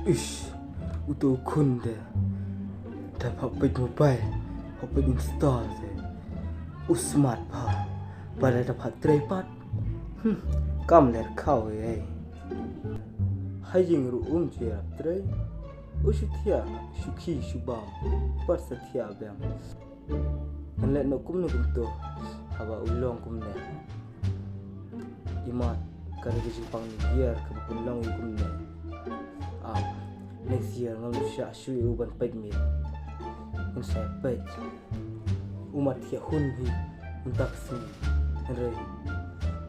Ish, uto kunde. Dapat page mobile, page install se. Usmat pa. Pada dapat tripod. Kam ler kau ye. Haying ru je tre. Usutia shuki shubam. Persetia bam. Nlet no kum no to. Haba ulong kum ne. Imat kada jipang year ke pulang kum ne. Next year ngam sya shui uban page mi. Un sa page. Umat ya hun hi untak si. Re.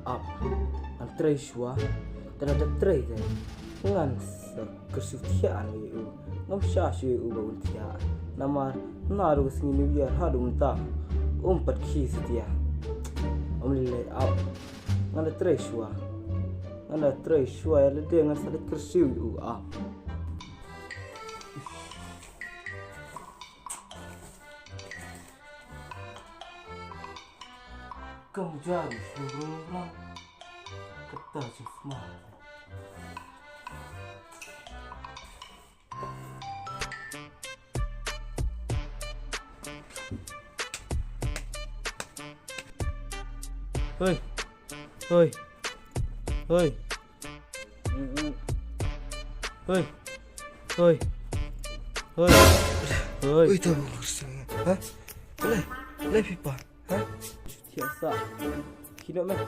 An tray shwa. Tana da tray de. Ngan kesucian yu. Ngam sya shui uban tia. Namar naru singi new year hadu untak. Umpat ki setia. Lay out. Ngan da tray shwa. Ngan tray shwa ya le de ngan sa kersiu yu Kamu jadi seorang kata semangat. Hoi, hoi, hoi, hoi, hoi, hoi, hoi. Ui tahu kursinya. Hah? Boleh pipa. Hah? Tiasa. Kino meh.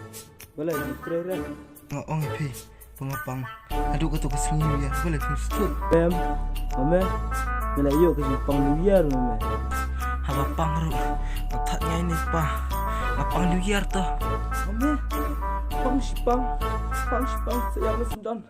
Boleh dikere. Oh ngepi. Pengapang. Aduh kata kesini ya. Boleh first. Bam. Ame. Bila iyo ke Jepang New Year meh. Haba pang ru. Otaknya ini pa. Apang New Year toh. Ame. Pang Jepang. Pang Jepang saya mesendon.